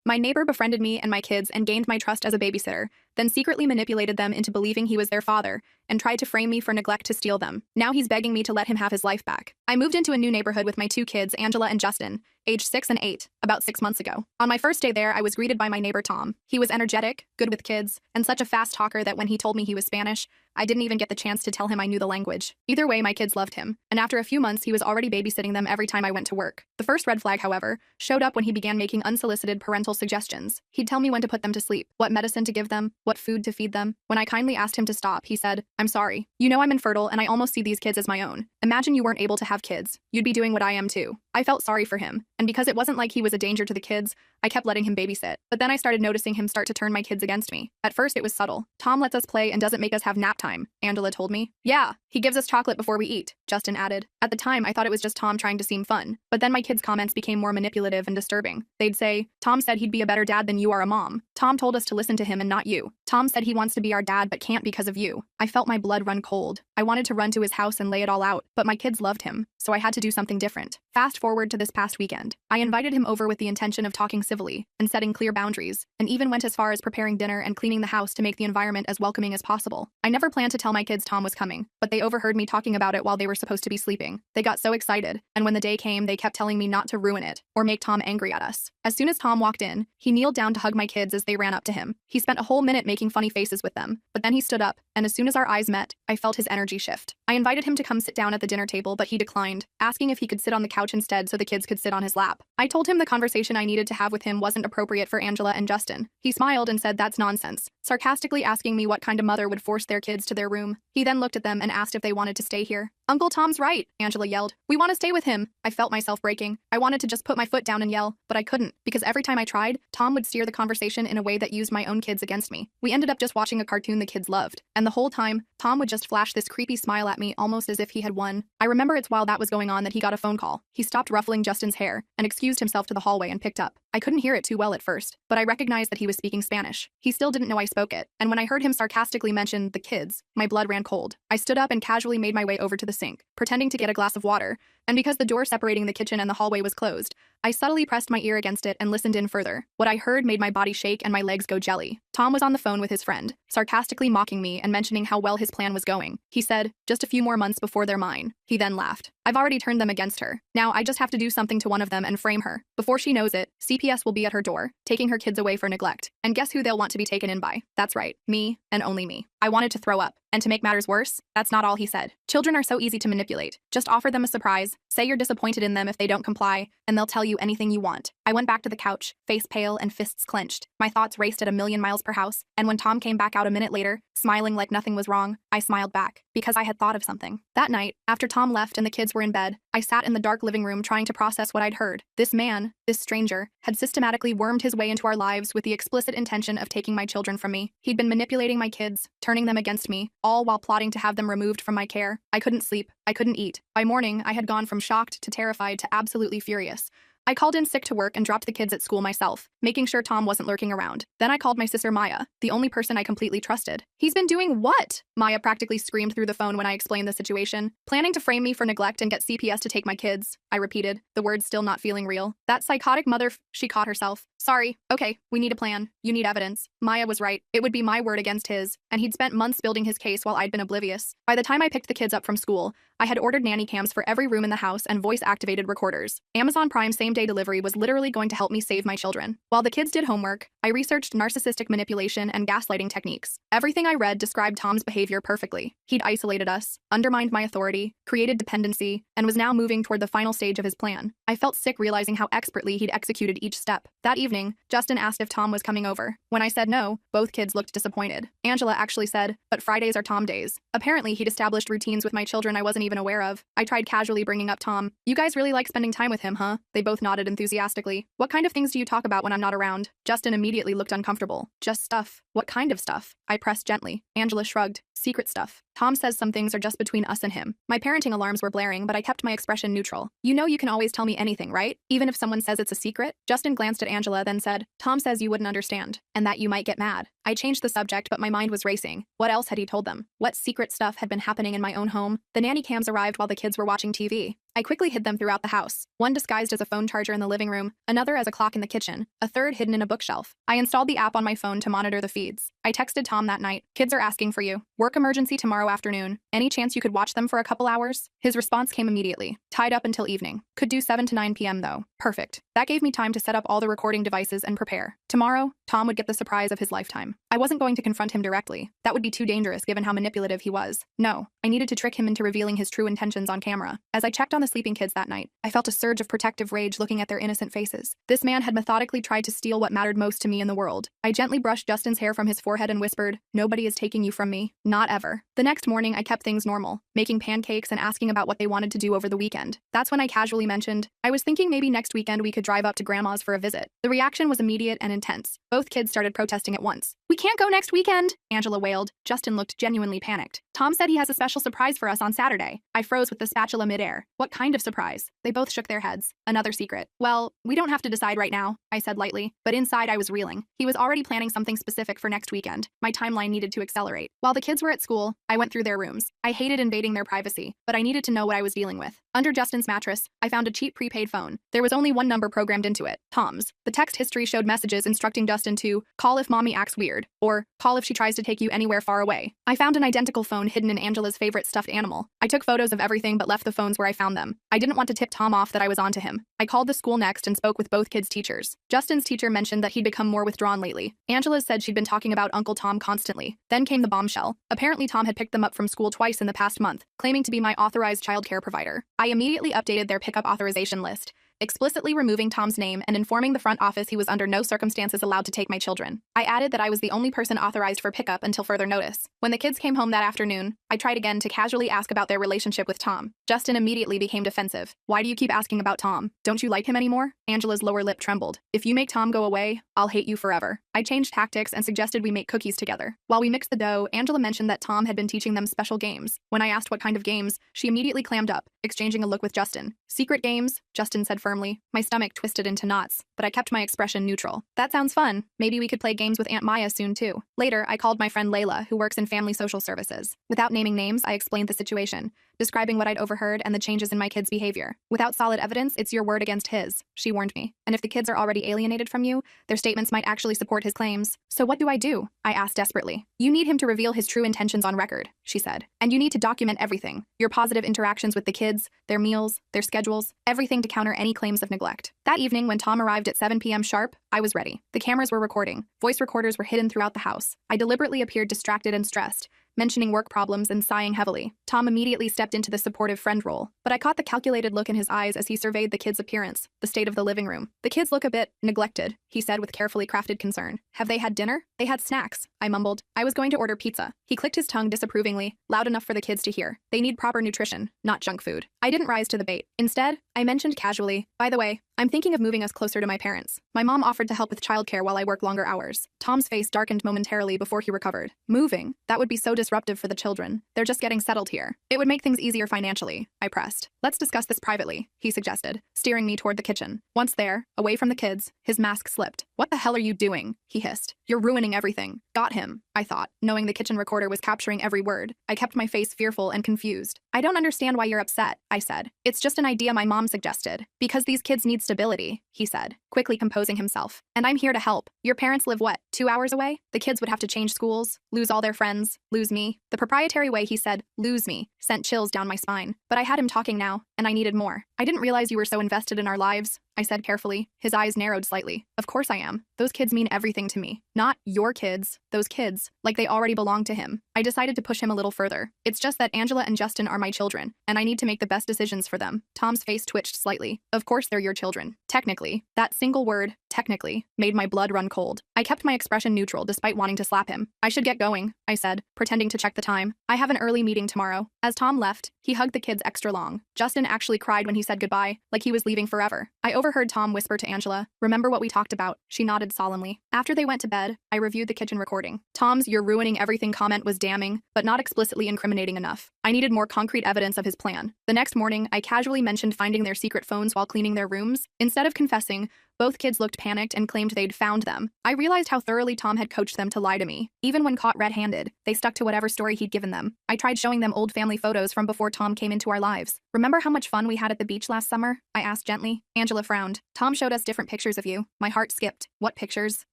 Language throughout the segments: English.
My neighbor befriended me and my kids and gained my trust as a babysitter, then secretly manipulated them into believing he was their father, and tried to frame me for neglect to steal them. Now he's begging me to let him have his life back. I moved into a new neighborhood with my two kids, Angela and Justin, aged 6 and 8, about 6 months ago. On my first day there, I was greeted by my neighbor Tom. He was energetic, good with kids, and such a fast talker that when he told me he was Spanish, I didn't even get the chance to tell him I knew the language. Either way, my kids loved him, and after a few months, he was already babysitting them every time I went to work. The first red flag, however, showed up when he began making unsolicited parental suggestions. He'd tell me when to put them to sleep, what medicine to give them, what food to feed them. When I kindly asked him to stop, he said, "I'm sorry. You know I'm infertile and I almost see these kids as my own. Imagine you weren't able to have kids. You'd be doing what I am too." I felt sorry for him, and because it wasn't like he was a danger to the kids, I kept letting him babysit. But then I started noticing him start to turn my kids against me. At first it was subtle. "Tom lets us play and doesn't make us have nap time," Angela told me. "Yeah, he gives us chocolate before we eat," Justin added. At the time, I thought it was just Tom trying to seem fun, but then my kids' comments became more manipulative and disturbing. They'd say, "Tom said he'd be a better dad than you are a mom. Tom told us to listen to him and not you. Tom said he wants to be our dad but can't because of you." I felt my blood run cold. I wanted to run to his house and lay it all out, but my kids loved him, so I had to do something different. Fast forward to this past weekend. I invited him over with the intention of talking civilly and setting clear boundaries, and even went as far as preparing dinner and cleaning the house to make the environment as welcoming as possible. I never planned to tell my kids Tom was coming, but they overheard me talking about it while they were supposed to be sleeping. They got so excited, and when the day came, they kept telling me not to ruin it or make Tom angry at us. As soon as Tom walked in, he kneeled down to hug my kids as they ran up to him. He spent a whole minute making funny faces with them, but then he stood up, and as soon as our eyes met, I felt his energy shift. I invited him to come sit down at the dinner table, but he declined, asking if he could sit on the couch instead so the kids could sit on his lap. I told him the conversation I needed to have with him wasn't appropriate for Angela and Justin. He smiled and said that's nonsense, sarcastically asking me what kind of mother would force their kids to their room. He then looked at them and asked if they wanted to stay here. "Uncle Tom's right," Angela yelled. "We want to stay with him." I felt myself breaking. I wanted to just put my foot down and yell, but I couldn't, because every time I tried, Tom would steer the conversation in a way that used my own kids against me. We ended up just watching a cartoon the kids loved, and the whole time, Tom would just flash this creepy smile at me almost as if he had won. I remember it's while that was going on that he got a phone call. He stopped ruffling Justin's hair and excused himself to the hallway and picked up. I couldn't hear it too well at first, but I recognized that he was speaking Spanish. He still didn't know I spoke it, and when I heard him sarcastically mention the kids, my blood ran cold. I stood up and casually made my way over to the sink, pretending to get a glass of water, and because the door separating the kitchen and the hallway was closed, I subtly pressed my ear against it and listened in further. What I heard made my body shake and my legs go jelly. Tom was on the phone with his friend, sarcastically mocking me and mentioning how well his plan was going. He said, "Just a few more months before they're mine." He then laughed. "I've already turned them against her. Now I just have to do something to one of them and frame her. Before she knows it, CPS will be at her door, taking her kids away for neglect. And guess who they'll want to be taken in by? That's right, me, and only me." I wanted to throw up. And to make matters worse, that's not all he said. "Children are so easy to manipulate. Just offer them a surprise, say you're disappointed in them if they don't comply, and they'll tell you anything you want." I went back to the couch, face pale and fists clenched. My thoughts raced at a million miles per hour, and when Tom came back out a minute later, smiling like nothing was wrong, I smiled back, because I had thought of something. That night, after Tom left and the kids were in bed, I sat in the dark living room trying to process what I'd heard. This man, this stranger, had systematically wormed his way into our lives with the explicit intention of taking my children from me. He'd been manipulating my kids, turning them against me, all while plotting to have them removed from my care. I couldn't sleep. I couldn't eat. By morning, I had gone from shocked to terrified to absolutely furious. I called in sick to work and dropped the kids at school myself, making sure Tom wasn't lurking around. Then I called my sister Maya, the only person I completely trusted. "He's been doing what?" Maya practically screamed through the phone when I explained the situation. "Planning to frame me for neglect and get CPS to take my kids," I repeated, the words still not feeling real. "That psychotic she caught herself. "Sorry, okay, we need a plan. You need evidence." Maya was right. It would be my word against his, and he'd spent months building his case while I'd been oblivious. By the time I picked the kids up from school, I had ordered nanny cams for every room in the house and voice-activated recorders. Amazon Prime same-day delivery was literally going to help me save my children. While the kids did homework, I researched narcissistic manipulation and gaslighting techniques. Everything I read described Tom's behavior perfectly. He'd isolated us, undermined my authority, created dependency, and was now moving toward the final stage of his plan. I felt sick realizing how expertly he'd executed each step. That evening, Justin asked if Tom was coming over. When I said no, both kids looked disappointed. Angela actually said, "But Fridays are Tom days." Apparently, he'd established routines with my children I wasn't even aware of. I tried casually bringing up Tom. "You guys really like spending time with him, huh?" They both nodded enthusiastically. "What kind of things do you talk about when I'm not around?" Justin immediately looked uncomfortable. "Just stuff." "What kind of stuff?" I pressed gently. Angela shrugged. "Secret stuff. Tom says some things are just between us and him." My parenting alarms were blaring, but I kept my expression neutral. "You know you can always tell me anything, right? Even if someone says it's a secret?" Justin glanced at Angela, then said, "Tom says you wouldn't understand, and that you might get mad." I changed the subject, but my mind was racing. What else had he told them? What secret stuff had been happening in my own home? The nanny cams arrived while the kids were watching TV. I quickly hid them throughout the house, one disguised as a phone charger in the living room, another as a clock in the kitchen, a third hidden in a bookshelf. I installed the app on my phone to monitor the feeds. I texted Tom that night, "Kids are asking for you. Work emergency tomorrow afternoon. Any chance you could watch them for a couple hours?" His response came immediately. "Tied up until evening. Could do 7 to 9 p.m. though." Perfect. That gave me time to set up all the recording devices and prepare. Tomorrow, Tom would get the surprise of his lifetime. I wasn't going to confront him directly. That would be too dangerous given how manipulative he was. No, I needed to trick him into revealing his true intentions on camera. As I checked on the sleeping kids that night, I felt a surge of protective rage looking at their innocent faces. This man had methodically tried to steal what mattered most to me in the world. I gently brushed Justin's hair from his forehead and whispered, "Nobody is taking you from me. Not ever." The next morning, I kept things normal, making pancakes and asking about what they wanted to do over the weekend. That's when I casually mentioned, "I was thinking maybe next weekend we could drive up to Grandma's for a visit." The reaction was immediate and intense. Both kids started protesting at once. "We can't go next weekend," Angela wailed. Justin looked genuinely panicked. "Tom said he has a special surprise for us on Saturday." I froze with the spatula midair. What kind of surprise? They both shook their heads. "Another secret." "Well, we don't have to decide right now," I said lightly, but inside I was reeling. He was already planning something specific for next weekend. My timeline needed to accelerate. While the kids were at school, I went through their rooms. I hated invading their privacy, but I needed to know what I was dealing with. Under Justin's mattress, I found a cheap prepaid phone. There was only one number programmed into it, Tom's. The text history showed messages instructing Justin to call if mommy acts weird, or call if she tries to take you anywhere far away. I found an identical phone hidden in Angela's favorite stuffed animal. I took photos of everything but left the phones where I found them. I didn't want to tip Tom off that I was onto him. I called the school next and spoke with both kids' teachers. Justin's teacher mentioned that he'd become more withdrawn lately. Angela's said she'd been talking about Uncle Tom constantly. Then came the bombshell. Apparently Tom had picked them up from school twice in the past month, claiming to be my authorized childcare provider. I immediately updated their pickup authorization list, explicitly removing Tom's name and informing the front office he was under no circumstances allowed to take my children. I added that I was the only person authorized for pickup until further notice. When the kids came home that afternoon, I tried again to casually ask about their relationship with Tom. Justin immediately became defensive. "Why do you keep asking about Tom? Don't you like him anymore?" Angela's lower lip trembled. "If you make Tom go away, I'll hate you forever." I changed tactics and suggested we make cookies together. While we mixed the dough, Angela mentioned that Tom had been teaching them special games. When I asked what kind of games, she immediately clammed up, exchanging a look with Justin. "Secret games," Justin said firmly. My stomach twisted into knots, but I kept my expression neutral. "That sounds fun. Maybe we could play games with Aunt Maya soon too." Later, I called my friend Layla, who works in family social services. Without naming names, I explained the situation, describing what I'd overheard and the changes in my kids' behavior. "Without solid evidence, it's your word against his," she warned me. "And if the kids are already alienated from you, their statements might actually support his claims." "So what do I do?" I asked desperately. "You need him to reveal his true intentions on record," she said. "And you need to document everything. Your positive interactions with the kids, their meals, their schedules, everything to counter any claims of neglect." That evening, when Tom arrived at 7 p.m. sharp, I was ready. The cameras were recording. Voice recorders were hidden throughout the house. I deliberately appeared distracted and stressed, mentioning work problems and sighing heavily. Tom immediately stepped into the supportive friend role, but I caught the calculated look in his eyes as he surveyed the kids' appearance, the state of the living room. "The kids look a bit neglected," he said with carefully crafted concern. "Have they had dinner?" "They had snacks," I mumbled. "I was going to order pizza." He clicked his tongue disapprovingly, loud enough for the kids to hear. "They need proper nutrition, not junk food." I didn't rise to the bait. Instead, I mentioned casually, "By the way, I'm thinking of moving us closer to my parents. My mom offered to help with childcare while I work longer hours." Tom's face darkened momentarily before he recovered. "Moving? That would be so disruptive for the children. They're just getting settled here. It would make things easier financially," I pressed. "Let's discuss this privately," he suggested, steering me toward the kitchen. Once there, away from the kids, his mask slipped. "What the hell are you doing?" he hissed. "You're ruining everything." Got him, I thought, knowing the kitchen recorder was capturing every word. I kept my face fearful and confused. "I don't understand why you're upset," I said. "It's just an idea my mom suggested. Because these kids need stability," he said, quickly composing himself. "And I'm here to help. Your parents live what, 2 hours away? The kids would have to change schools, lose all their friends, lose me." The proprietary way he said, "lose me," sent chills down my spine. But I had him talking now, and I needed more. "I didn't realize you were so invested in our lives," I said carefully. His eyes narrowed slightly. "Of course I am. Those kids mean everything to me. Not your kids, those kids, like they already belong to him." I decided to push him a little further. "It's just that Angela and Justin are my children, and I need to make the best decisions for them." Tom's face twitched slightly. "Of course they're your children. Technically." That single word, technically, made my blood run cold. I kept my expression neutral despite wanting to slap him. "I should get going," I said, pretending to check the time. "I have an early meeting tomorrow." As Tom left, he hugged the kids extra long. Justin actually cried when he said goodbye, like he was leaving forever. I overheard Tom whisper to Angela, "Remember what we talked about?" She nodded solemnly. After they went to bed, I reviewed the kitchen recording. Tom's "you're ruining everything" comment was damning, but not explicitly incriminating enough. I needed more concrete evidence of his plan. The next morning, I casually mentioned finding their secret phones while cleaning their rooms. Instead of confessing, both kids looked panicked and claimed they'd found them. I realized how thoroughly Tom had coached them to lie to me. Even when caught red-handed, they stuck to whatever story he'd given them. I tried showing them old family photos from before Tom came into our lives. "Remember how much fun we had at the beach last summer?" I asked gently. Angela frowned. "Tom showed us different pictures of you." My heart skipped. "What pictures?"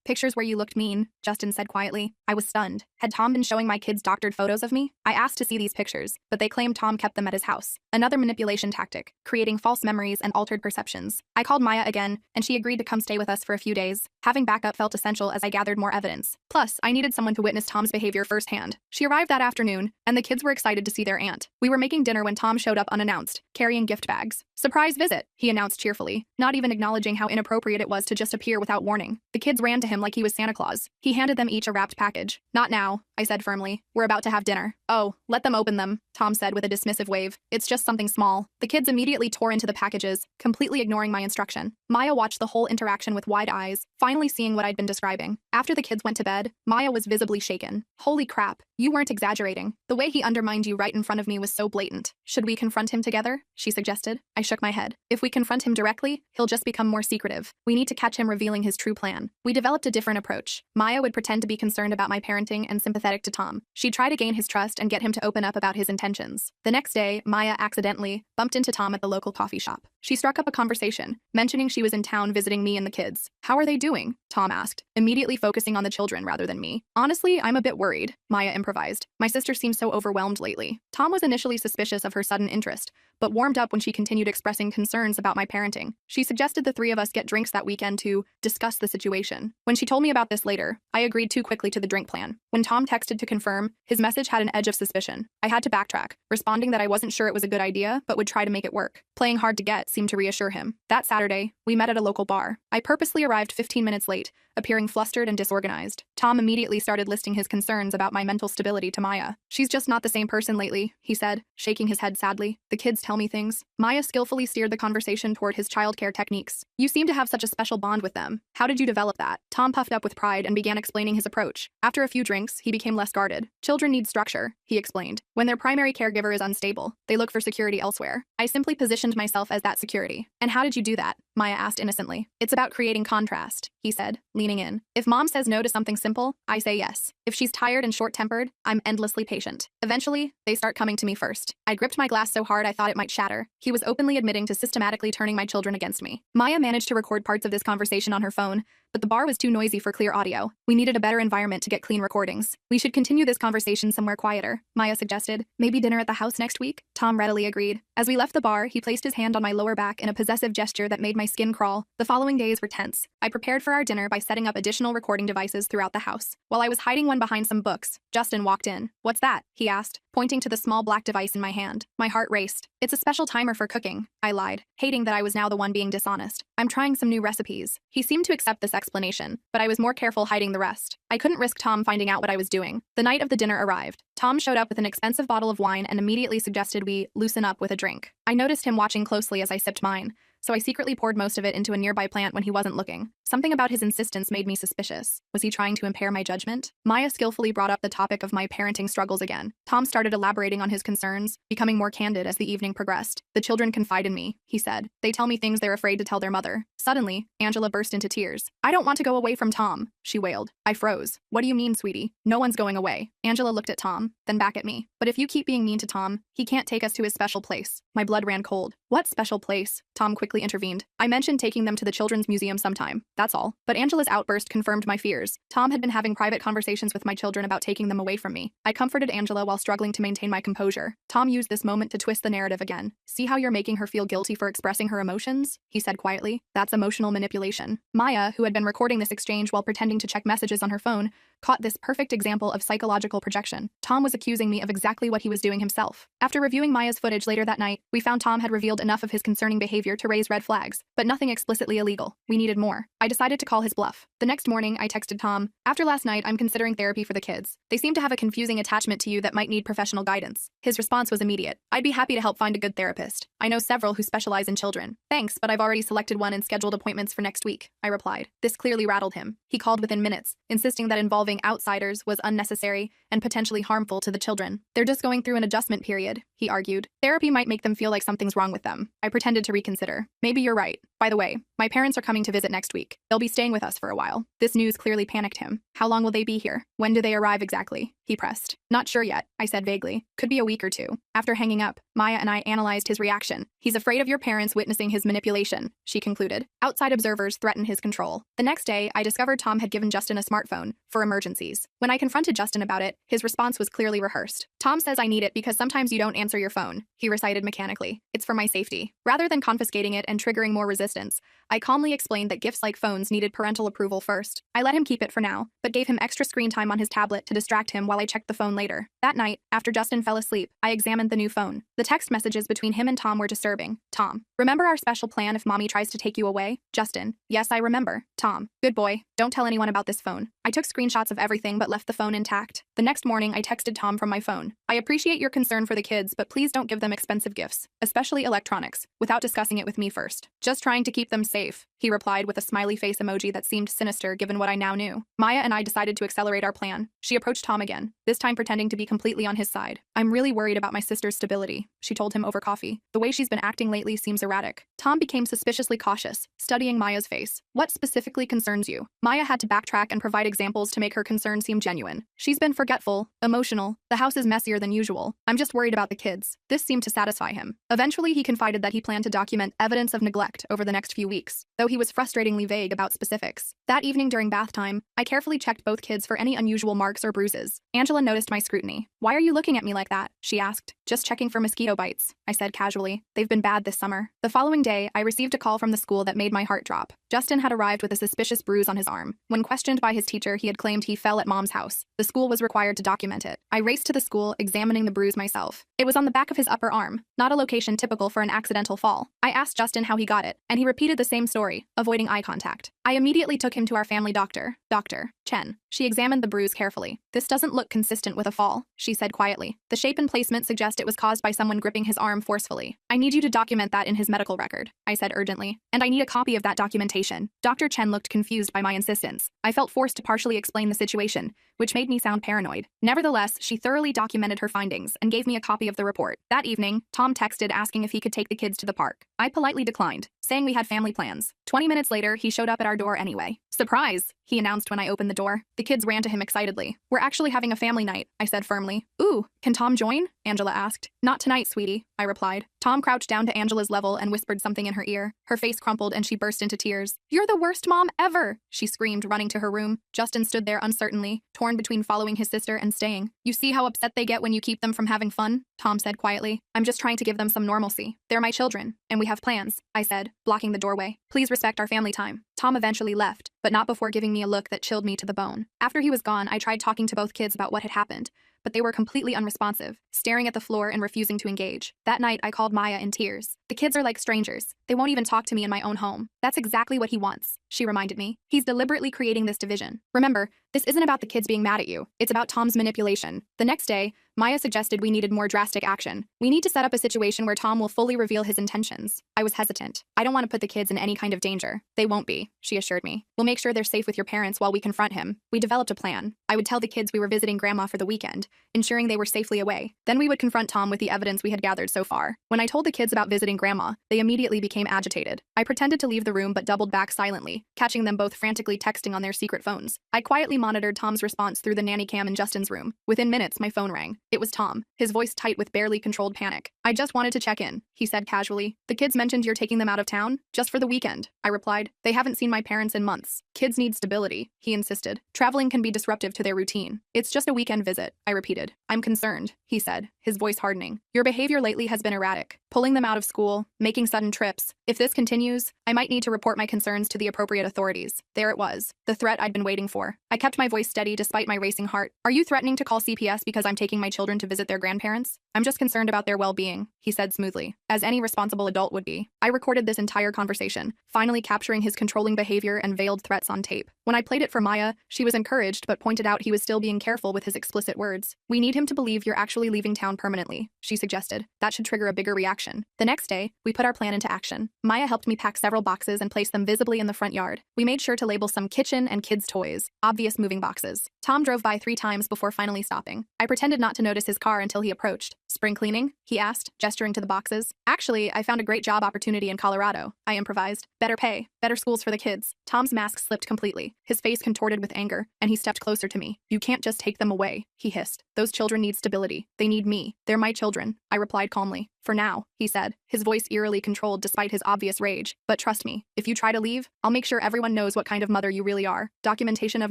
"Pictures where you looked mean," Justin said quietly. I was stunned. Had Tom been showing my kids doctored photos of me? I asked to see these pictures, but they claimed Tom kept them at his house. Another manipulation tactic, creating false memories and altered perceptions. I called Maya again, and she agreed to come stay with us for a few days. Having backup felt essential as I gathered more evidence. Plus, I needed someone to witness Tom's behavior firsthand. She arrived that afternoon, and the kids were excited to see their aunt. We were making dinner when Tom showed up unannounced, carrying gift bags. "Surprise visit," he announced cheerfully, not even acknowledging how inappropriate it was to just appear without warning. The kids ran to him like he was Santa Claus. He handed them each a wrapped package. "Not now," I said firmly. "We're about to have dinner." "Oh, let them open them," Tom said with a dismissive wave. "It's just something small." The kids immediately tore into the packages, completely ignoring my instruction. Maya watched the whole interaction with wide eyes, finally seeing what I'd been describing. After the kids went to bed, Maya was visibly shaken. "Holy crap, you weren't exaggerating. The way he undermined you right in front of me was so blatant. Should we confront him together?" she suggested. I shook my head. "If we confront him directly, he'll just become more secretive. We need to catch him revealing his true plan." We developed a different approach. Maya would pretend to be concerned about my parenting and sympathetic to Tom. She'd try to gain his trust and get him to open up about his intentions. The next day, Maya accidentally bumped into Tom at the local coffee shop. She struck up a conversation, mentioning she was in town visiting me and the kids. "How are they doing?" Tom asked, immediately focusing on the children rather than me. "Honestly, I'm a bit worried," Maya improvised. "My sister seems so overwhelmed lately." Tom was initially suspicious of her sudden interest, but warmed up when she continued expressing concerns about my parenting. She suggested the three of us get drinks that weekend to discuss the situation. When she told me about this later, I agreed too quickly to the drink plan. When Tom texted to confirm, his message had an edge of suspicion. I had to backtrack, responding that I wasn't sure it was a good idea, but would try to make it work. Playing hard to get seemed to reassure him. That Saturday, we met at a local bar. I purposely arrived 15 minutes late, appearing flustered and disorganized. Tom immediately started listing his concerns about my mental stability to Maya. "She's just not the same person lately," he said, shaking his head sadly. "The kids tell me things." Maya skillfully steered the conversation toward his childcare techniques. "You seem to have such a special bond with them. How did you develop that?" Tom puffed up with pride and began explaining his approach. After a few drinks, he became less guarded. "Children need structure," he explained. "When their primary caregiver is unstable, they look for security elsewhere. I simply positioned myself as that security." "And how did you do that?" Maya asked innocently. "It's about creating contrast," he said, leaning in. "If mom says no to something simple, I say yes. If she's tired and short-tempered, I'm endlessly patient. Eventually, they start coming to me first." I gripped my glass so hard I thought it might shatter. He was openly admitting to systematically turning my children against me. Maya managed to record parts of this conversation on her phone, but the bar was too noisy for clear audio. We needed a better environment to get clean recordings. "We should continue this conversation somewhere quieter," Maya suggested. "Maybe dinner at the house next week?" Tom readily agreed. As we left the bar, he placed his hand on my lower back in a possessive gesture that made my skin crawl. The following days were tense. I prepared for our dinner by setting up additional recording devices throughout the house. While I was hiding one behind some books, Justin walked in. "What's that?" he asked, pointing to the small black device in my hand. My heart raced. "It's a special timer for cooking," I lied, hating that I was now the one being dishonest. "I'm trying some new recipes." He seemed to accept this explanation, but I was more careful hiding the rest. I couldn't risk Tom finding out what I was doing. The night of the dinner arrived. Tom showed up with an expensive bottle of wine and immediately suggested we loosen up with a drink. I noticed him watching closely as I sipped mine, so I secretly poured most of it into a nearby plant when he wasn't looking. Something about his insistence made me suspicious. Was he trying to impair my judgment? Maya skillfully brought up the topic of my parenting struggles again. Tom started elaborating on his concerns, becoming more candid as the evening progressed. "The children confide in me," he said. "They tell me things they're afraid to tell their mother." Suddenly, Angela burst into tears. "I don't want to go away from Tom," she wailed. I froze. "What do you mean, sweetie? No one's going away." Angela looked at Tom, then back at me. "But if you keep being mean to Tom, he can't take us to his special place." My blood ran cold. "What special place?" Tom quickly intervened. "I mentioned taking them to the Children's Museum sometime. That's all." But Angela's outburst confirmed my fears. Tom had been having private conversations with my children about taking them away from me. I comforted Angela while struggling to maintain my composure. Tom used this moment to twist the narrative again. "See how you're making her feel guilty for expressing her emotions?" he said quietly. "That's emotional manipulation." Maya, who had been recording this exchange while pretending to check messages on her phone, caught this perfect example of psychological projection. Tom was accusing me of exactly what he was doing himself. After reviewing Maya's footage later that night, we found Tom had revealed enough of his concerning behavior to raise red flags, but nothing explicitly illegal. We needed more. I decided to call his bluff. The next morning, I texted Tom, "After last night, I'm considering therapy for the kids. They seem to have a confusing attachment to you that might need professional guidance." His response was immediate. "I'd be happy to help find a good therapist. I know several who specialize in children." "Thanks, but I've already selected one and scheduled appointments for next week," I replied. This clearly rattled him. He called within minutes, insisting that involving outsiders was unnecessary and potentially harmful to the children. "They're just going through an adjustment period," he argued. "Therapy might make them feel like something's wrong with them." I pretended to reconsider. "Maybe you're right. By the way, my parents are coming to visit next week. They'll be staying with us for a while." This news clearly panicked him. "How long will they be here? When do they arrive exactly?" he pressed. "Not sure yet," I said vaguely. "Could be a week or two." After hanging up, Maya and I analyzed his reaction. "He's afraid of your parents witnessing his manipulation," she concluded. "Outside observers threaten his control." The next day, I discovered Tom had given Justin a smartphone for emergencies. When I confronted Justin about it, his response was clearly rehearsed. "Tom says I need it because sometimes you don't answer your phone," he recited mechanically. "It's for my safety." Rather than confiscating it and triggering more resistance, I calmly explained that gifts like phones needed parental approval first. I let him keep it for now, but gave him extra screen time on his tablet to distract him while I checked the phone later. That night, after Justin fell asleep, I examined the new phone. The text messages between him and Tom were disturbing. "Tom, remember our special plan if mommy tries to take you away?" Justin, "Yes, I remember." Tom, "Good boy. Don't tell anyone about this phone." I took screenshots of everything but left the phone intact. The next morning, I texted Tom from my phone. "I appreciate your concern for the kids, but please don't give them expensive gifts, especially electronics, without discussing it with me first. Just trying to keep them safe," he replied with a smiley face emoji that seemed sinister given what I now knew. Maya and I decided to accelerate our plan. She approached Tom again, this time pretending to be completely on his side. "I'm really worried about my sister's stability," she told him over coffee. "The way she's been acting lately seems erratic." Tom became suspiciously cautious, studying Maya's face. "What specifically concerns you?" Maya had to backtrack and provide examples to make her concern seem genuine. "She's been forgetful, emotional. The house is messier than usual. I'm just worried about the kids." This seemed to satisfy him. Eventually, he confided that he planned to document evidence of neglect over the next few weeks, though he was frustratingly vague about specifics. That evening during bath time, I carefully checked both kids for any unusual marks or bruises. Angela noticed my scrutiny. "Why are you looking at me like that?" she asked. "Just checking for mosquito bites," I said casually. "They've been bad this summer." The following day, I received a call from the school that made my heart drop. Justin had arrived with a suspicious bruise on his arm. When questioned by his teacher, he had claimed he fell at Mom's house. The school was required to document it. I raced to the school, examining the bruise myself. It was on the back of his upper arm, not a location typical for an accidental fall. I asked Justin how he got it, and he repeated the same story, avoiding eye contact. I immediately took him to our family doctor, Dr. Chen. She examined the bruise carefully. "This doesn't look consistent with a fall," she said quietly. "The shape and placement suggest it was caused by someone gripping his arm forcefully. I need you to document that in his medical record," I said urgently. "And I need a copy of that documentation." Dr. Chen looked confused by my insistence. I felt forced to partially explain the situation, which made me sound paranoid. Nevertheless, she thoroughly documented her findings and gave me a copy of the report. That evening, Tom texted asking if he could take the kids to the park. I politely declined, saying we had family plans. 20 minutes later, he showed up at our door anyway. "Surprise," he announced when I opened the door. The kids ran to him excitedly. "We're actually having a family night," I said firmly. "Ooh, can Tom join?" Angela asked. "Not tonight, sweetie," I replied. Tom crouched down to Angela's level and whispered something in her ear. Her face crumpled and she burst into tears. "You're the worst mom ever," she screamed, running to her room. Justin stood there uncertainly, torn between following his sister and staying. "You see how upset they get when you keep them from having fun?" Tom said quietly. "I'm just trying to give them some normalcy. They're my children, and we have plans," I said, blocking the doorway. "Please respect our family time." Tom eventually left, but not before giving me a look that chilled me to the bone. After he was gone, I tried talking to both kids about what had happened, but they were completely unresponsive, staring at the floor and refusing to engage. That night, I called Maya in tears. "The kids are like strangers. They won't even talk to me in my own home." "That's exactly what he wants," she reminded me. "He's deliberately creating this division. Remember, this isn't about the kids being mad at you. It's about Tom's manipulation." The next day, Maya suggested we needed more drastic action. "We need to set up a situation where Tom will fully reveal his intentions." I was hesitant. "I don't want to put the kids in any kind of danger." "They won't be," she assured me. "We'll make sure they're safe with your parents while we confront him." We developed a plan. I would tell the kids we were visiting Grandma for the weekend, ensuring they were safely away. Then we would confront Tom with the evidence we had gathered so far. When I told the kids about visiting Grandma, they immediately became agitated. I pretended to leave the room but doubled back silently, catching them both frantically texting on their secret phones. I quietly monitored Tom's response through the nanny cam in Justin's room. Within minutes, my phone rang. It was Tom, his voice tight with barely controlled panic. "I just wanted to check in," he said casually. "The kids mentioned you're taking them out of town? Just for the weekend," I replied. "They haven't seen my parents in months." "Kids need stability," he insisted. "Traveling can be disruptive to their routine." "It's just a weekend visit," I repeated. "I'm concerned," he said, his voice hardening. "Your behavior lately has been erratic. Pulling them out of school, making sudden trips. If this continues, I might need to report my concerns to the appropriate authorities." There it was, the threat I'd been waiting for. I kept my voice steady despite my racing heart. "Are you threatening to call CPS because I'm taking my children to visit their grandparents?" I'm just concerned about their well-being, he said smoothly, as any responsible adult would be. I recorded this entire conversation, finally capturing his controlling behavior and veiled threats on tape. When I played it for Maya, she was encouraged but pointed out he was still being careful with his explicit words. We need him to believe you're actually leaving town permanently, she suggested. That should trigger a bigger reaction. The next day, we put our plan into action. Maya helped me pack several boxes and place them visibly in the front yard. We made sure to label some kitchen and kids' toys, obvious moving boxes. Tom drove by 3 times before finally stopping. I pretended not to notice his car until he approached. Spring cleaning? He asked, gesturing to the boxes. Actually, I found a great job opportunity in Colorado, I improvised. Better pay, better schools for the kids. Tom's mask slipped completely, his face contorted with anger, and he stepped closer to me. You can't just take them away, he hissed. Those children need stability. They need me. They're my children, I replied calmly. For now, he said, his voice eerily controlled despite his obvious rage. But trust me, if you try to leave, I'll make sure everyone knows what kind of mother you really are. Documentation of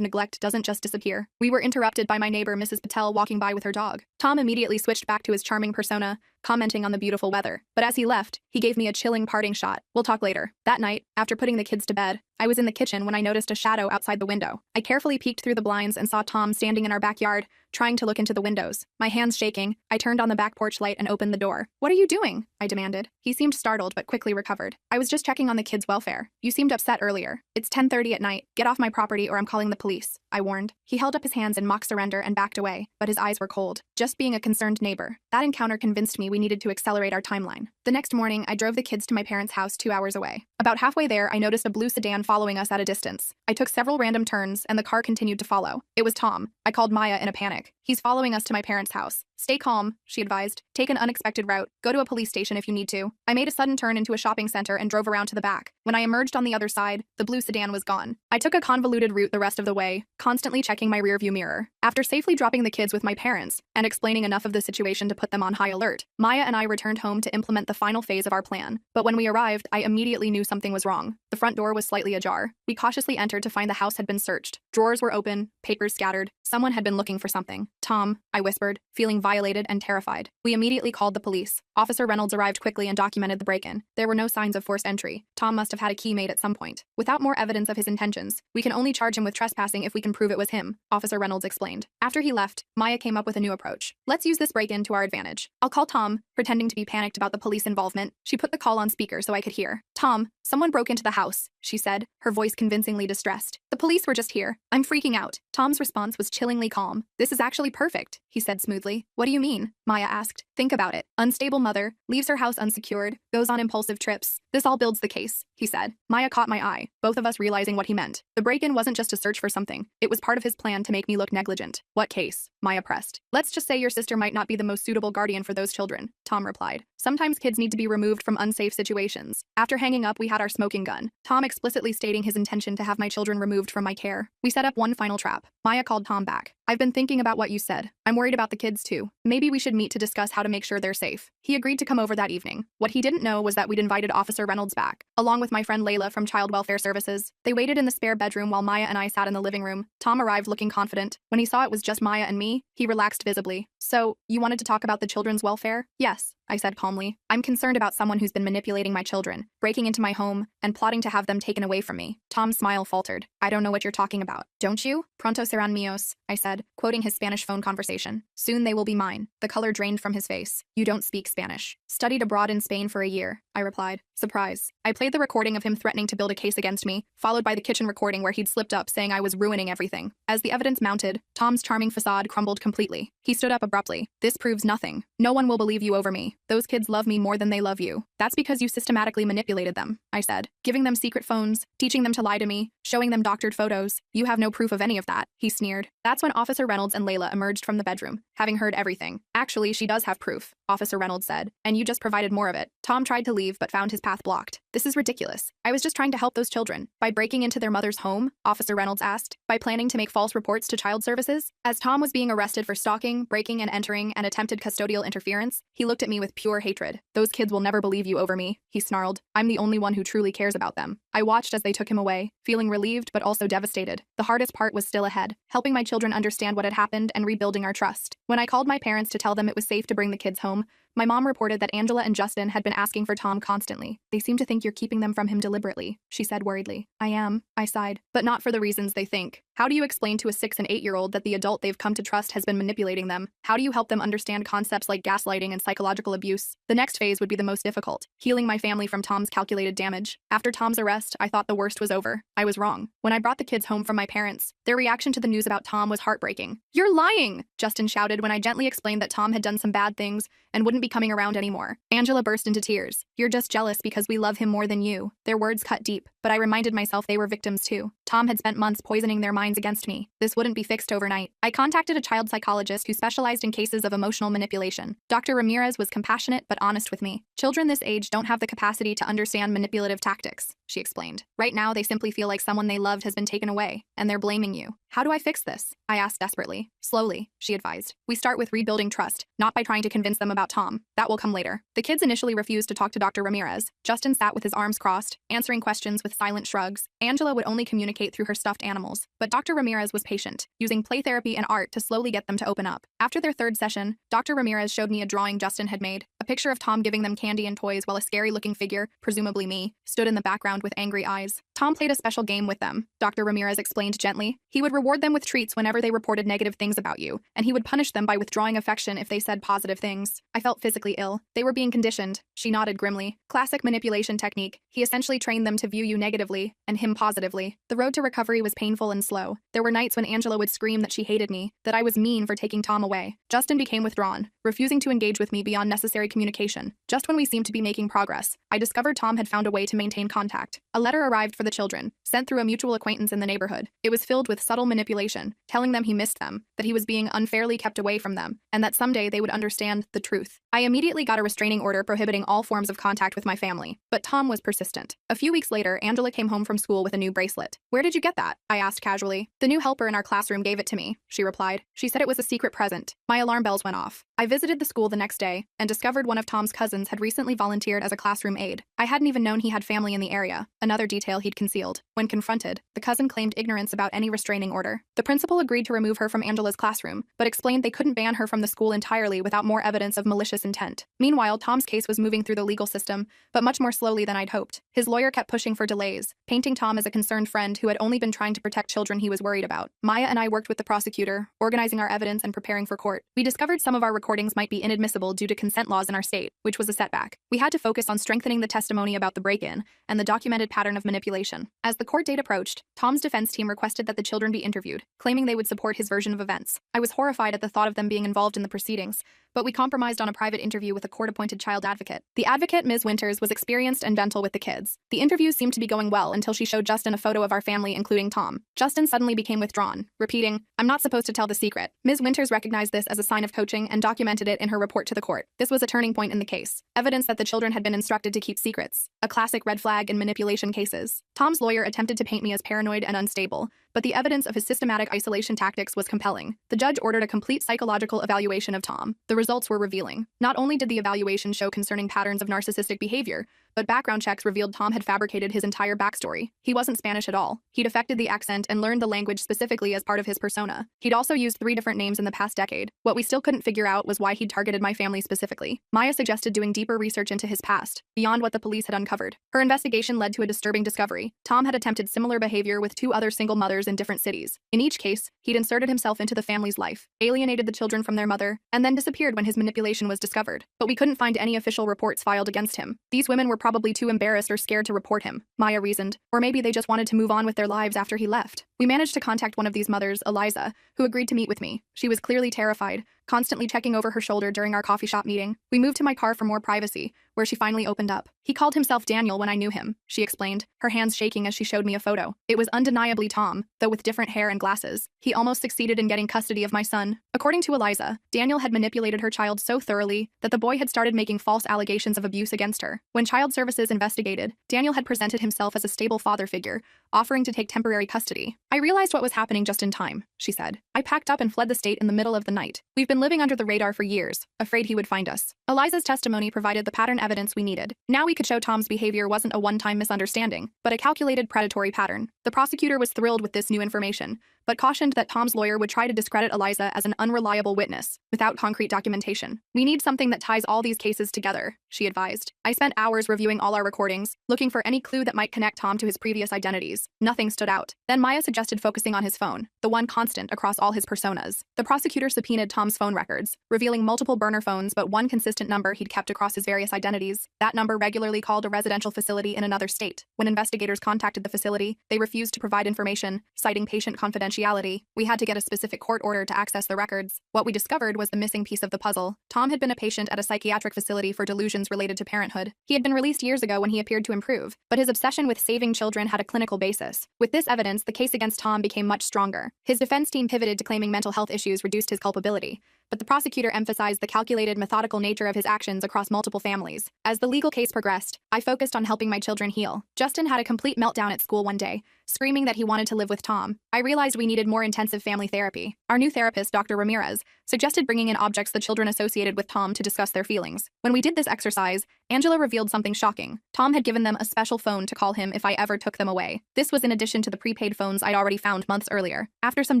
neglect doesn't just disappear. We were interrupted by my neighbor, Mrs. Patel, walking by with her dog. Tom immediately switched back to his charming persona, commenting on the beautiful weather. But as he left, he gave me a chilling parting shot. We'll talk later. That night, after putting the kids to bed, I was in the kitchen when I noticed a shadow outside the window. I carefully peeked through the blinds and saw Tom standing in our backyard, trying to look into the windows. My hands shaking, I turned on the back porch light and opened the door. What are you doing? I demanded. He seemed startled but quickly recovered. I was just checking on the kids' welfare. You seemed upset earlier. It's 10:30 at night. Get off my property or I'm calling the police, I warned. He held up his hands in mock surrender and backed away, but his eyes were cold. Just being a concerned neighbor. That encounter convinced me we needed to accelerate our timeline. The next morning, I drove the kids to my parents' house 2 hours away. About halfway there, I noticed a blue sedan following us at a distance. I took several random turns and the car continued to follow. It was Tom. I called Maya in a panic. He's following us to my parents' house. Stay calm, she advised. Take an unexpected route. Go to a police station if you need to. I made a sudden turn into a shopping center and drove around to the back. When I emerged on the other side, the blue sedan was gone. I took a convoluted route the rest of the way, constantly checking my rearview mirror. After safely dropping the kids with my parents and explaining enough of the situation to put them on high alert, Maya and I returned home to implement the final phase of our plan. But when we arrived, I immediately knew something was wrong. The front door was slightly ajar. We cautiously entered to find the house had been searched. Drawers were open, papers scattered. Someone had been looking for something. Tom, I whispered, feeling violated and terrified. We immediately called the police. Officer Reynolds arrived quickly and documented the break-in. There were no signs of forced entry. Tom must have had a key made at some point. Without more evidence of his intentions, we can only charge him with trespassing if we can prove it was him, Officer Reynolds explained. After he left, Maya came up with a new approach. Let's use this break-in to our advantage. I'll call Tom, pretending to be panicked about the police involvement. She put the call on speaker so I could hear. Tom, someone broke into the house, she said, her voice convincingly distressed. The police were just here. I'm freaking out. Tom's response was chillingly calm. This is actually perfect, he said smoothly. What do you mean? Maya asked. Think about it. Unstable mother, leaves her house unsecured, goes on impulsive trips. This all builds the case, he said. Maya caught my eye, both of us realizing what he meant. The break-in wasn't just to search for something. It was part of his plan to make me look negligent. What case? Maya pressed. Let's just say your sister might not be the most suitable guardian for those children, Tom replied. Sometimes kids need to be removed from unsafe situations. After hanging up, we had our smoking gun, Tom explicitly stating his intention to have my children removed from my care. We set up one final trap. Maya called Tom back. I've been thinking about what you said. I'm worried about the kids too. Maybe we should meet to discuss how to make sure they're safe. He agreed to come over that evening. What he didn't know was that we'd invited Officer Reynolds back, along with my friend Layla from Child Welfare Services. They waited in the spare bedroom while Maya and I sat in the living room. Tom arrived looking confident. When he saw it was just Maya and me, he relaxed visibly. So, you wanted to talk about the children's welfare? Yes, I said calmly. I'm concerned about someone who's been manipulating my children, breaking into my home, and plotting to have them taken away from me. Tom's smile faltered. I don't know what you're talking about. Don't you? Pronto serán míos, I said, quoting his Spanish phone conversation. Soon they will be mine. The color drained from his face. You don't speak Spanish. Studied abroad in Spain for a year, I replied. Surprise. I played the recording of him threatening to build a case against me, followed by the kitchen recording where he'd slipped up saying I was ruining everything. As the evidence mounted, Tom's charming facade crumbled completely. He stood up abruptly. This proves nothing. No one will believe you over me. Those kids love me more than they love you. That's because you systematically manipulated them, I said, giving them secret phones, teaching them to lie to me, showing them doctored photos. You have no proof of any of that, he sneered. That's when Officer Reynolds and Layla emerged from the bedroom, having heard everything. Actually, she does have proof, Officer Reynolds said, and you just provided more of it. Tom tried to leave but found his path blocked. This is ridiculous. I was just trying to help those children. By breaking into their mother's home? Officer Reynolds asked. By planning to make false reports to child services? As Tom was being arrested for stalking, breaking and entering, and attempted custodial interference, he looked at me with pure hatred. Those kids will never believe you over me, he snarled. I'm the only one who truly cares about them. I watched as they took him away, feeling relieved but also devastated. The hardest part was still ahead, helping my children understand what had happened and rebuilding our trust. When I called my parents to tell them it was safe to bring the kids home, My mom reported that Angela and Justin had been asking for Tom constantly. They seem to think you're keeping them from him deliberately, she said worriedly. I am, I sighed, but not for the reasons they think. How do you explain to a 6- and 8-year-old that the adult they've come to trust has been manipulating them? How do you help them understand concepts like gaslighting and psychological abuse? The next phase would be the most difficult, healing my family from Tom's calculated damage. After Tom's arrest, I thought the worst was over. I was wrong. When I brought the kids home from my parents, their reaction to the news about Tom was heartbreaking. You're lying, Justin shouted when I gently explained that Tom had done some bad things and wouldn't be coming around anymore. Angela burst into tears. You're just jealous because we love him more than you. Their words cut deep, but I reminded myself they were victims too. Tom had spent months poisoning their minds against me. This wouldn't be fixed overnight. I contacted a child psychologist who specialized in cases of emotional manipulation. Dr. Ramirez was compassionate but honest with me. Children this age don't have the capacity to understand manipulative tactics, she explained. Right now, they simply feel like someone they loved has been taken away, and they're blaming you. How do I fix this? I asked desperately. Slowly, she advised. We start with rebuilding trust, not by trying to convince them about Tom. That will come later. The kids initially refused to talk to Dr. Ramirez. Justin sat with his arms crossed, answering questions with silent shrugs. Angela would only communicate through her stuffed animals, but Dr. Ramirez was patient, using play therapy and art to slowly get them to open up. After their third session, Dr. Ramirez showed me a drawing Justin had made, a picture of Tom giving them candy and toys while a scary-looking figure, presumably me, stood in the background with angry eyes. Tom played a special game with them, Dr. Ramirez explained gently. He would reward them with treats whenever they reported negative things about you, and he would punish them by withdrawing affection if they said positive things. I felt physically ill. They were being conditioned. She nodded grimly. Classic manipulation technique. He essentially trained them to view you negatively, and him positively. The road to recovery was painful and slow. There were nights when Angela would scream that she hated me, that I was mean for taking Tom away. Justin became withdrawn, refusing to engage with me beyond necessary communication. Just when we seemed to be making progress, I discovered Tom had found a way to maintain contact. A letter arrived for the children, sent through a mutual acquaintance in the neighborhood. It was filled with subtle manipulation, telling them he missed them, that he was being unfairly kept away from them, and that someday they would understand the truth. I immediately got a restraining order prohibiting all forms of contact with my family, but Tom was persistent. A few weeks later, Angela came home from school with a new bracelet. Where did you get that? I asked casually. The new helper in our classroom gave it to me, she replied. She said it was a secret present. My alarm bells went off. I visited the school the next day and discovered one of Tom's cousins had recently volunteered as a classroom aide. I hadn't even known he had family in the area, another detail he'd concealed. When confronted, the cousin claimed ignorance about any restraining order. The principal agreed to remove her from Angela's classroom, but explained they couldn't ban her from the school entirely without more evidence of malicious intent. Meanwhile, Tom's case was moving through the legal system, but much more slowly than I'd hoped. His lawyer kept pushing for delays, painting Tom as a concerned friend who had only been trying to protect children he was worried about. Maya and I worked with the prosecutor, organizing our evidence and preparing for court. We discovered some of our recordings might be inadmissible due to consent laws in our state, which was a setback. We had to focus on strengthening the testimony about the break-in and the documented pattern of manipulation. As the court date approached, Tom's defense team requested that the children be interviewed, claiming they would support his version of events. I was horrified at the thought of them being involved in the proceedings, but we compromised on a private interview with a court-appointed child advocate. The advocate, Ms. Winters, was experienced and gentle with the kids. The interviews seemed to be going well until she showed Justin a photo of our family, including Tom. Justin suddenly became withdrawn, repeating, "I'm not supposed to tell the secret." Ms. Winters recognized this as a sign of coaching and documented it in her report to the court. This was a turning point in the case, evidence that the children had been instructed to keep secrets, a classic red flag in manipulation cases. Tom's lawyer attempted to paint me as paranoid and unstable, but the evidence of his systematic isolation tactics was compelling. The judge ordered a complete psychological evaluation of Tom. The results were revealing. Not only did the evaluation show concerning patterns of narcissistic behavior, but background checks revealed Tom had fabricated his entire backstory. He wasn't Spanish at all. He'd affected the accent and learned the language specifically as part of his persona. He'd also used 3 different names in the past decade. What we still couldn't figure out was why he'd targeted my family specifically. Maya suggested doing deeper research into his past, beyond what the police had uncovered. Her investigation led to a disturbing discovery. Tom had attempted similar behavior with 2 other single mothers in different cities. In each case, he'd inserted himself into the family's life, alienated the children from their mother, and then disappeared when his manipulation was discovered. But we couldn't find any official reports filed against him. These women were probably too embarrassed or scared to report him, Maya reasoned, or maybe they just wanted to move on with their lives after he left. We managed to contact one of these mothers, Eliza, who agreed to meet with me. She was clearly terrified, constantly checking over her shoulder during our coffee shop meeting. We moved to my car for more privacy, where she finally opened up. He called himself Daniel when I knew him, she explained, her hands shaking as she showed me a photo. It was undeniably Tom, though with different hair and glasses. He almost succeeded in getting custody of my son. According to Eliza, Daniel had manipulated her child so thoroughly that the boy had started making false allegations of abuse against her. When Child Services investigated, Daniel had presented himself as a stable father figure, offering to take temporary custody. I realized what was happening just in time, she said. I packed up and fled the state in the middle of the night. We've been living under the radar for years, afraid he would find us. Eliza's testimony provided the pattern evidence we needed. Now we could show Tom's behavior wasn't a one-time misunderstanding, but a calculated predatory pattern. The prosecutor was thrilled with this new information, but cautioned that Tom's lawyer would try to discredit Eliza as an unreliable witness, without concrete documentation. "We need something that ties all these cases together," she advised. I spent hours reviewing all our recordings, looking for any clue that might connect Tom to his previous identities. Nothing stood out. Then Maya suggested focusing on his phone, the one constant across all his personas. The prosecutor subpoenaed Tom's phone records, revealing multiple burner phones but one consistent number he'd kept across his various identities. That number regularly called a residential facility in another state. When investigators contacted the facility, they refused to provide information, citing patient confidentiality. We had to get a specific court order to access the records. What we discovered was the missing piece of the puzzle. Tom had been a patient at a psychiatric facility for delusions related to parenthood. He had been released years ago when he appeared to improve, but his obsession with saving children had a clinical basis. With this evidence, the case against Tom became much stronger. His defense team pivoted to claiming mental health issues reduced his culpability, but the prosecutor emphasized the calculated, methodical nature of his actions across multiple families. As the legal case progressed, I focused on helping my children heal. Justin had a complete meltdown at school one day, screaming that he wanted to live with Tom. I realized we needed more intensive family therapy. Our new therapist, Dr. Ramirez, suggested bringing in objects the children associated with Tom to discuss their feelings. When we did this exercise, Angela revealed something shocking. Tom had given them a special phone to call him if I ever took them away. This was in addition to the prepaid phones I'd already found months earlier. After some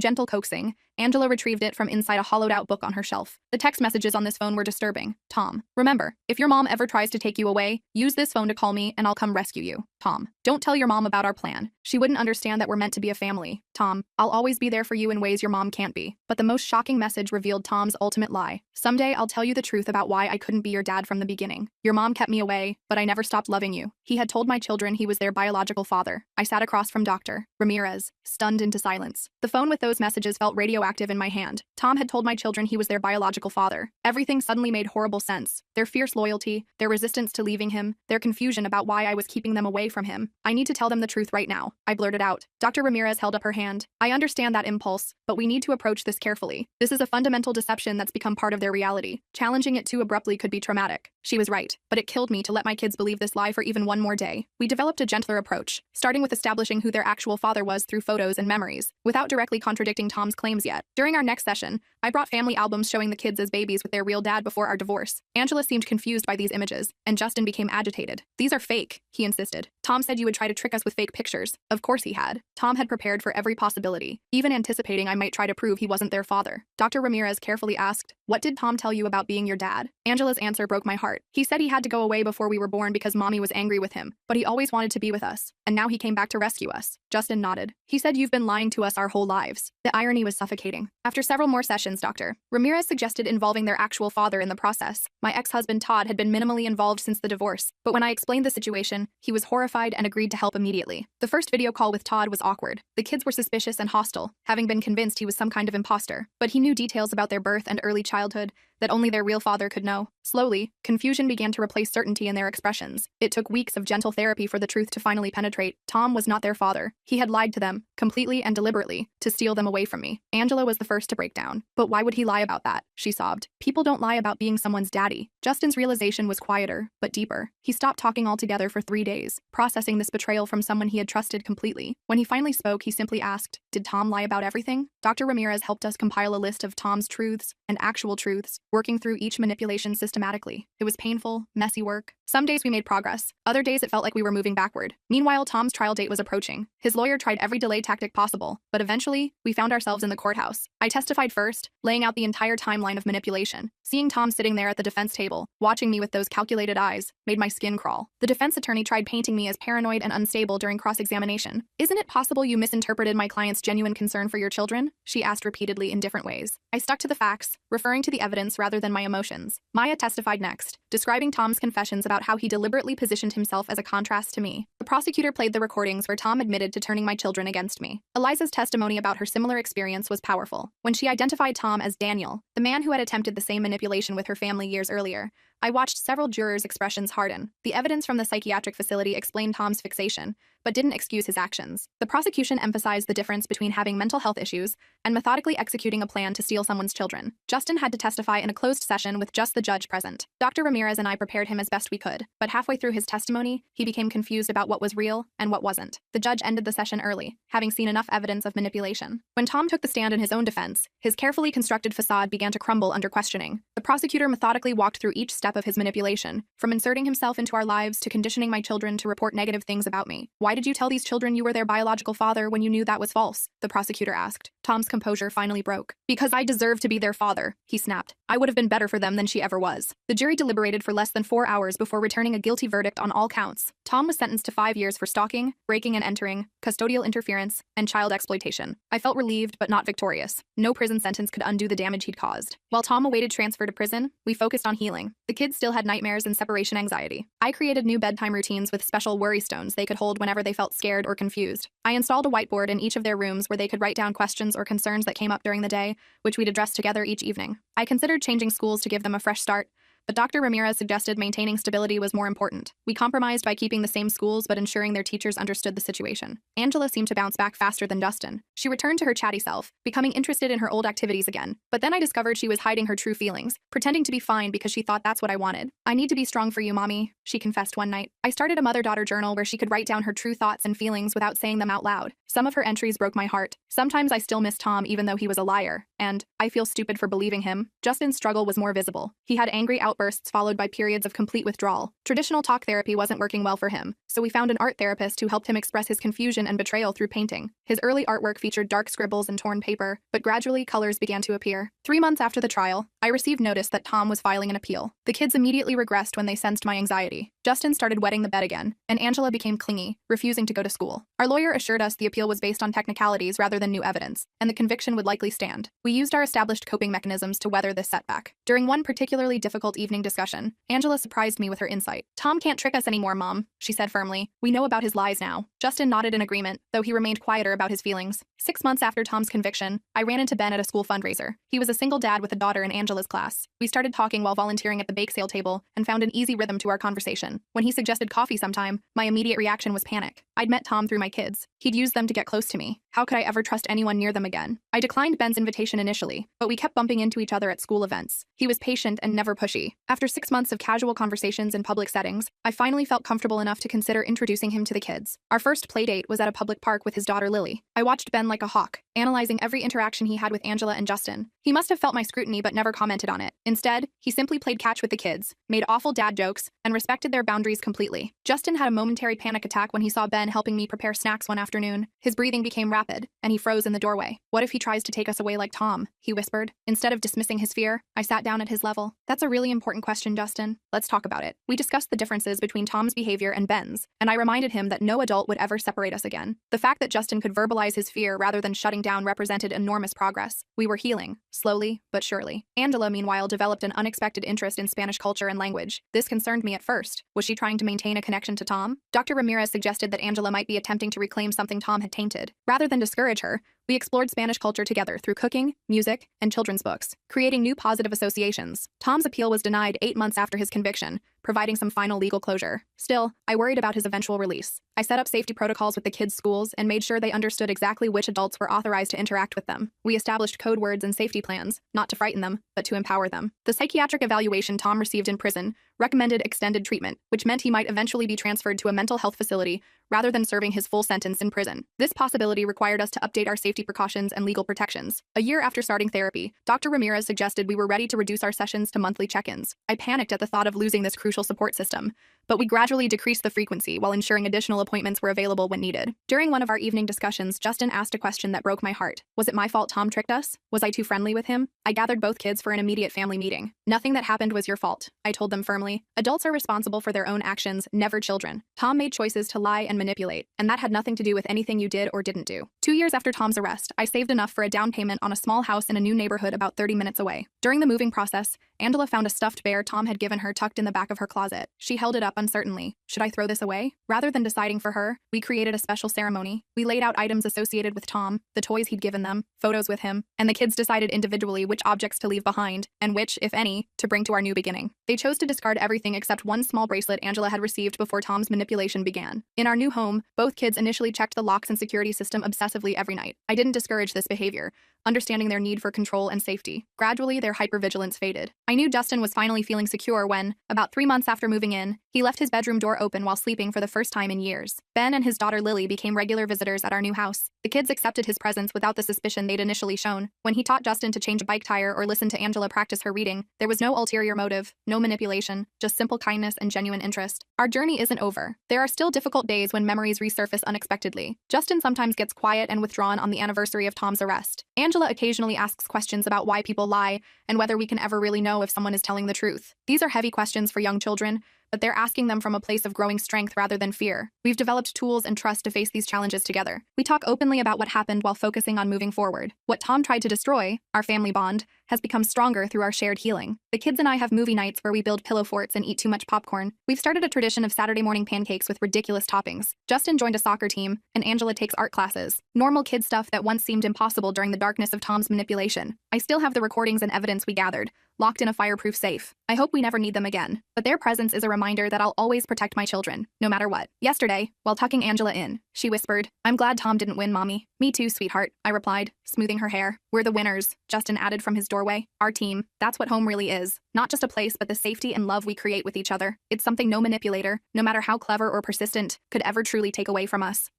gentle coaxing, Angela retrieved it from inside a hollowed-out book on her shelf. The text messages on this phone were disturbing. "Tom, remember, if your mom ever tries to take you away, use this phone to call me and I'll come rescue you. Tom, don't tell your mom about our plan. She wouldn't understand that we're meant to be a family. Tom, I'll always be there for you in ways your mom can't be." But the most shocking message revealed Tom's ultimate lie. "Someday I'll tell you the truth about why I couldn't be your dad from the beginning. Your mom kept me away, but I never stopped loving you." He had told my children he was their biological father. I sat across from Dr. Ramirez, stunned into silence. The phone with those messages felt radioactive in my hand. Tom had told my children he was their biological father. Everything suddenly made horrible sense. Their fierce loyalty, their resistance to leaving him, their confusion about why I was keeping them away from him. "I need to tell them the truth right now," I blurted out. Dr. Ramirez held up her hand. "I understand that impulse, but we need to approach this carefully. This is a fundamental deception that's become part of their reality. Challenging it too abruptly could be traumatic." She was right, but it killed me to let my kids believe this lie for even one more day. We developed a gentler approach, starting with establishing who their actual father was through photos and memories, without directly contradicting Tom's claims yet. During our next session, I brought family albums showing the kids as babies with their real dad before our divorce. Angela seemed confused by these images, and Justin became agitated. "These are fake," he insisted. "Tom said you would try to trick us with fake pictures." Of course he had. Tom had prepared for every possibility, even anticipating I might try to prove he wasn't their father. Dr. Ramirez carefully asked, "What did Tom tell you about being your dad?" Angela's answer broke my heart. "He said he had to go away before we were born because mommy was angry with him, but he always wanted to be with us, and now he came back to rescue us." Justin nodded. "He said you've been lying to us our whole lives." The irony was suffocating. After several more sessions, Dr. Ramirez suggested involving their actual father in the process. My ex-husband Todd had been minimally involved since the divorce, but when I explained the situation, he was horrified and agreed to help immediately. The first video call with Todd was awkward. The kids were suspicious and hostile, having been convinced he was some kind of imposter, but he knew details about their birth and early childhood that only their real father could know. Slowly, confusion began to replace certainty in their expressions. It took weeks of gentle therapy for the truth to finally penetrate. Tom was not their father. He had lied to them, completely and deliberately, to steal them away from me. Angela was the first to break down. "But why would he lie about that?" she sobbed. "People don't lie about being someone's daddy." Justin's realization was quieter, but deeper. He stopped talking altogether for 3 days, processing this betrayal from someone he had trusted completely. When he finally spoke, he simply asked, "Did Tom lie about everything?" Dr. Ramirez helped us compile a list of Tom's truths and actual truths, working through each manipulation systematically. It was painful, messy work. Some days we made progress. Other days it felt like we were moving backward. Meanwhile, Tom's trial date was approaching. His lawyer tried every delay tactic possible, but eventually, we found ourselves in the courthouse. I testified first, laying out the entire timeline of manipulation. Seeing Tom sitting there at the defense table, watching me with those calculated eyes, made my skin crawl. The defense attorney tried painting me as paranoid and unstable during cross-examination. "Isn't it possible you misinterpreted my client's genuine concern for your children?" she asked repeatedly in different ways. I stuck to the facts, referring to the evidence rather than my emotions. Maya testified next, describing Tom's confessions about how he deliberately positioned himself as a contrast to me. The prosecutor played the recordings where Tom admitted to turning my children against me. Eliza's testimony about her similar experience was powerful. When she identified Tom as Daniel, the man who had attempted the same manipulation with her family years earlier, I watched several jurors' expressions harden. The evidence from the psychiatric facility explained Tom's fixation, but didn't excuse his actions. The prosecution emphasized the difference between having mental health issues and methodically executing a plan to steal someone's children. Justin had to testify in a closed session with just the judge present. Dr. Ramirez and I prepared him as best we could, but halfway through his testimony, he became confused about what was real and what wasn't. The judge ended the session early, having seen enough evidence of manipulation. When Tom took the stand in his own defense, his carefully constructed facade began to crumble under questioning. The prosecutor methodically walked through each step step of his manipulation, from inserting himself into our lives to conditioning my children to report negative things about me. Why did you tell these children you were their biological father when you knew that was false? The prosecutor asked. Tom's composure finally broke. Because I deserve to be their father, he snapped. I would have been better for them than she ever was. The jury deliberated for less than 4 hours before returning a guilty verdict on all counts. Tom was sentenced to 5 years for stalking, breaking and entering, custodial interference, and child exploitation. I felt relieved but not victorious. No prison sentence could undo the damage he'd caused. While Tom awaited transfer to prison, we focused on healing. The kids still had nightmares and separation anxiety. I created new bedtime routines with special worry stones they could hold whenever they felt scared or confused. I installed a whiteboard in each of their rooms where they could write down questions or concerns that came up during the day, which we'd address together each evening. I considered changing schools to give them a fresh start, but Dr. Ramirez suggested maintaining stability was more important. We compromised by keeping the same schools but ensuring their teachers understood the situation. Angela seemed to bounce back faster than Justin. She returned to her chatty self, becoming interested in her old activities again. But then I discovered she was hiding her true feelings, pretending to be fine because she thought that's what I wanted. I need to be strong for you, Mommy, she confessed one night. I started a mother-daughter journal where she could write down her true thoughts and feelings without saying them out loud. Some of her entries broke my heart. Sometimes I still miss Tom even though he was a liar, and I feel stupid for believing him. Justin's struggle was more visible. He had angry outbursts followed by periods of complete withdrawal. Traditional talk therapy wasn't working well for him, so we found an art therapist who helped him express his confusion and betrayal through painting. His early artwork featured dark scribbles and torn paper, but gradually colors began to appear. 3 months after the trial, I received notice that Tom was filing an appeal. The kids immediately regressed when they sensed my anxiety. Justin started wetting the bed again, and Angela became clingy, refusing to go to school. Our lawyer assured us the appeal was based on technicalities rather than new evidence, and the conviction would likely stand. We used our established coping mechanisms to weather this setback. During one particularly difficult evening discussion, Angela surprised me with her insight. Tom can't trick us anymore, Mom, she said firmly. We know about his lies now. Justin nodded in agreement, though he remained quieter about his feelings. 6 months after Tom's conviction, I ran into Ben at a school fundraiser. He was a single dad with a daughter in Angela's class. We started talking while volunteering at the bake sale table and found an easy rhythm to our conversation. When he suggested coffee sometime, my immediate reaction was panic. I'd met Tom through my kids. He'd used them to get close to me. How could I ever trust anyone near them again? I declined Ben's invitation initially, but we kept bumping into each other at school events. He was patient and never pushy. After 6 months of casual conversations in public settings, I finally felt comfortable enough to consider introducing him to the kids. Our first playdate was at a public park with his daughter Lily. I watched Ben like a hawk, analyzing every interaction he had with Angela and Justin. He must have felt my scrutiny but never commented on it. Instead, he simply played catch with the kids, made awful dad jokes, and respected their boundaries completely. Justin had a momentary panic attack when he saw Ben helping me prepare snacks one afternoon. His breathing became rapid, and he froze in the doorway. What if he tries to take us away like Tom? He whispered. Instead of dismissing his fear, I sat down at his level. That's a really important question, Justin. Let's talk about it. We discussed the differences between Tom's behavior and Ben's, and I reminded him that no adult would ever separate us again. The fact that Justin could verbalize his fear rather than shutting down represented enormous progress. We were healing, slowly but surely. Angela, meanwhile, developed an unexpected interest in Spanish culture and language. This concerned me at first. Was she trying to maintain a connection to Tom? Dr. Ramirez suggested that Angela might be attempting to reclaim something Tom had tainted. Rather than discourage her, we explored Spanish culture together through cooking, music, and children's books, creating new positive associations. Tom's appeal was denied 8 months after his conviction, providing some final legal closure. Still, I worried about his eventual release. I set up safety protocols with the kids' schools and made sure they understood exactly which adults were authorized to interact with them. We established code words and safety plans, not to frighten them, but to empower them. The psychiatric evaluation Tom received in prison recommended extended treatment, which meant he might eventually be transferred to a mental health facility rather than serving his full sentence in prison. This possibility required us to update our safety precautions and legal protections. A year after starting therapy, Dr. Ramirez suggested we were ready to reduce our sessions to monthly check-ins. I panicked at the thought of losing this crucial support system, but we gradually decreased the frequency while ensuring additional appointments were available when needed. During one of our evening discussions, Justin asked a question that broke my heart. Was it my fault Tom tricked us? Was I too friendly with him? I gathered both kids for an immediate family meeting. Nothing that happened was your fault, I told them firmly. Adults are responsible for their own actions, never children. Tom made choices to lie and manipulate, and that had nothing to do with anything you did or didn't do. 2 years after Tom's arrest, I saved enough for a down payment on a small house in a new neighborhood about 30 minutes away. During the moving process, Angela found a stuffed bear Tom had given her tucked in the back of her closet. She held it up uncertainly. Should I throw this away? Rather than deciding for her, we created a special ceremony. We laid out items associated with Tom, the toys he'd given them, photos with him, and the kids decided individually which objects to leave behind, and which, if any, to bring to our new beginning. They chose to discard everything except one small bracelet Angela had received before Tom's manipulation began. In our new home, both kids initially checked the locks and security system obsessively every night. I didn't discourage this behavior, understanding their need for control and safety. Gradually, their hypervigilance faded. I knew Justin was finally feeling secure when, about 3 months after moving in, he left his bedroom door open while sleeping for the first time in years. Ben and his daughter Lily became regular visitors at our new house. The kids accepted his presence without the suspicion they'd initially shown. When he taught Justin to change a bike tire or listen to Angela practice her reading, there was no ulterior motive, no manipulation, just simple kindness and genuine interest. Our journey isn't over. There are still difficult days when memories resurface unexpectedly. Justin sometimes gets quiet and withdrawn on the anniversary of Tom's arrest. Angela occasionally asks questions about why people lie and whether we can ever really know if someone is telling the truth. These are heavy questions for young children, but they're asking them from a place of growing strength rather than fear. We've developed tools and trust to face these challenges together. We talk openly about what happened while focusing on moving forward. What Tom tried to destroy, our family bond, has become stronger through our shared healing. The kids and I have movie nights where we build pillow forts and eat too much popcorn. We've started a tradition of Saturday morning pancakes with ridiculous toppings. Justin joined a soccer team, and Angela takes art classes. Normal kid stuff that once seemed impossible during the darkness of Tom's manipulation. I still have the recordings and evidence we gathered, locked in a fireproof safe. I hope we never need them again. But their presence is a reminder that I'll always protect my children, no matter what. Yesterday, while tucking Angela in, she whispered, "I'm glad Tom didn't win, Mommy." "Me too, sweetheart," I replied, smoothing her hair. "We're the winners," Justin added from his doorway. "Our team, that's what home really is. Not just a place, but the safety and love we create with each other. It's something no manipulator, no matter how clever or persistent, could ever truly take away from us."